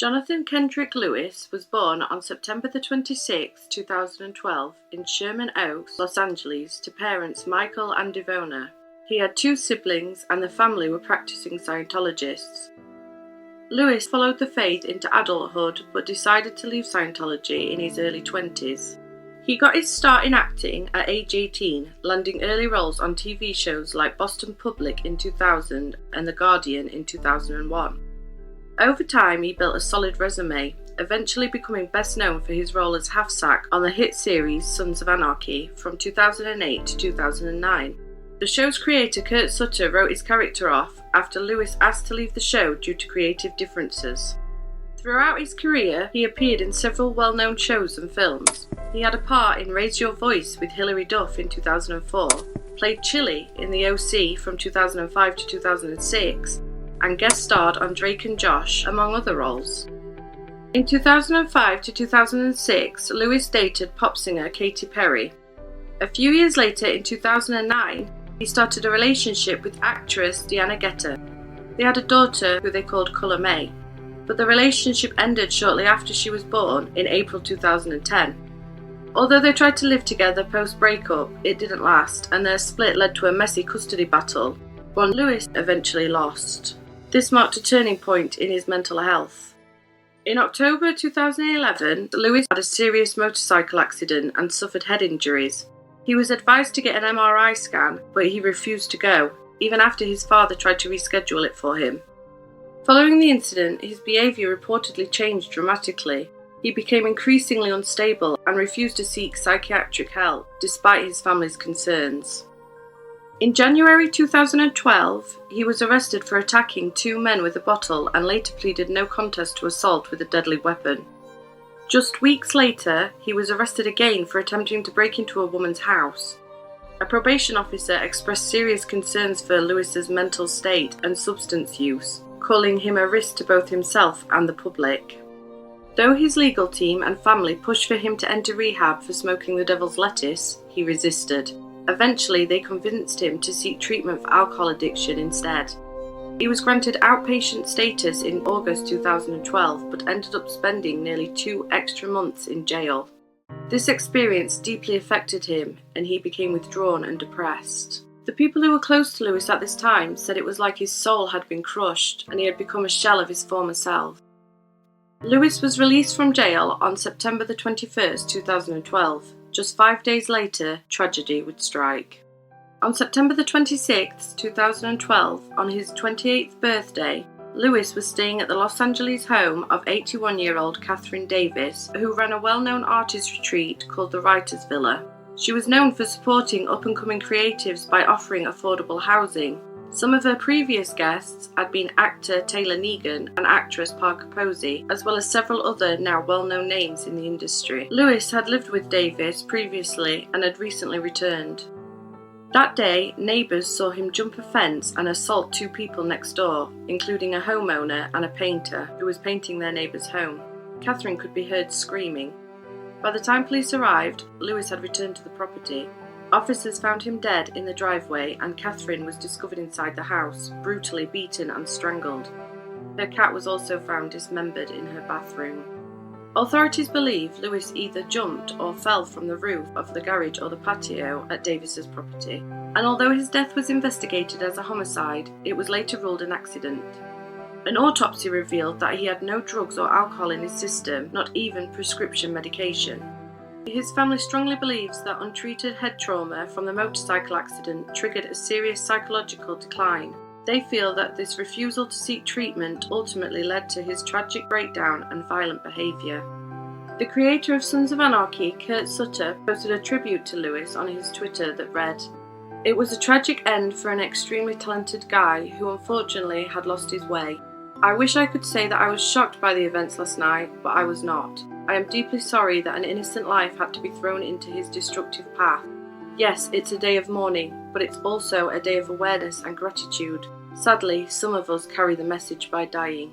Jonathan Kendrick Lewis was born on September 26, 2012, in Sherman Oaks, Los Angeles, to parents Michael and Devona. He had two siblings, and the family were practicing Scientologists. Lewis followed the faith into adulthood, but decided to leave Scientology in his early 20s. He got his start in acting at age 18, landing early roles on TV shows like Boston Public in 2000 and The Guardian in 2001. Over time, he built a solid resume, eventually becoming best known for his role as Half-Sack on the hit series Sons of Anarchy from 2008 to 2009. The show's creator Kurt Sutter wrote his character off after Lewis asked to leave the show due to creative differences. Throughout his career, he appeared in several well-known shows and films. He had a part in Raise Your Voice with Hilary Duff in 2004, played Chili in The OC from 2005 to 2006, and guest starred on Drake and Josh, among other roles. In 2005 to 2006, Lewis dated pop singer Katy Perry. A few years later, in 2009, he started a relationship with actress Deanna Getter. They had a daughter who they called Colour May, but the relationship ended shortly after she was born in April 2010. Although they tried to live together post-breakup, it didn't last, and their split led to a messy custody battle, one Lewis eventually lost. This marked a turning point in his mental health. In October 2011, Lewis had a serious motorcycle accident and suffered head injuries. He was advised to get an MRI scan, but he refused to go, even after his father tried to reschedule it for him. Following the incident, his behaviour reportedly changed dramatically. He became increasingly unstable and refused to seek psychiatric help, despite his family's concerns. In January 2012, he was arrested for attacking two men with a bottle and later pleaded no contest to assault with a deadly weapon. Just weeks later, he was arrested again for attempting to break into a woman's house. A probation officer expressed serious concerns for Lewis's mental state and substance use, calling him a risk to both himself and the public. Though his legal team and family pushed for him to enter rehab for smoking the devil's lettuce, he resisted. Eventually, they convinced him to seek treatment for alcohol addiction instead. He was granted outpatient status in August 2012, but ended up spending nearly 2 extra months in jail. This experience deeply affected him, and he became withdrawn and depressed. The people who were close to Lewis at this time said it was like his soul had been crushed, and he had become a shell of his former self. Lewis was released from jail on September 21, 2012. Just 5 days later, tragedy would strike. On September 26, 2012, on his 28th birthday, Lewis was staying at the Los Angeles home of 81-year-old Catherine Davis, who ran a well-known artist retreat called the Writers' Villa. She was known for supporting up-and-coming creatives by offering affordable housing. Some of her previous guests had been actor Taylor Negan and actress Parker Posey, as well as several other now well-known names in the industry. Lewis had lived with Davis previously and had recently returned. That day, neighbours saw him jump a fence and assault 2 people next door, including a homeowner and a painter who was painting their neighbour's home. Catherine could be heard screaming. By the time police arrived, Lewis had returned to the property. Officers found him dead in the driveway, and Catherine was discovered inside the house, brutally beaten and strangled. Her cat was also found dismembered in her bathroom. Authorities believe Lewis either jumped or fell from the roof of the garage or the patio at Davis's property, and although his death was investigated as a homicide, it was later ruled an accident. An autopsy revealed that he had no drugs or alcohol in his system, not even prescription medication. His family strongly believes that untreated head trauma from the motorcycle accident triggered a serious psychological decline. They feel that this refusal to seek treatment ultimately led to his tragic breakdown and violent behaviour. The creator of Sons of Anarchy, Kurt Sutter, posted a tribute to Lewis on his Twitter that read, "It was a tragic end for an extremely talented guy who unfortunately had lost his way. I wish I could say that I was shocked by the events last night, but I was not. I am deeply sorry that an innocent life had to be thrown into his destructive path. Yes, it's a day of mourning, but it's also a day of awareness and gratitude. Sadly, some of us carry the message by dying."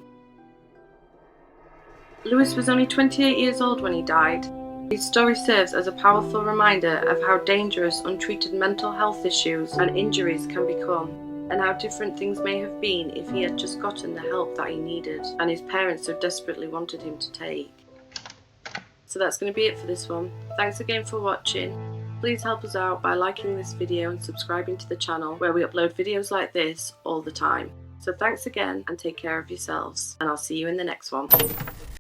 Lewis was only 28 years old when he died. His story serves as a powerful reminder of how dangerous untreated mental health issues and injuries can become. and how different things may have been if he had just gotten the help that he needed and his parents so desperately wanted him to take. So that's going to be it for this one. Thanks again for watching. Please help us out by liking this video and subscribing to the channel, where we upload videos like this all the time. So thanks again and take care of yourselves, and I'll see you in the next one.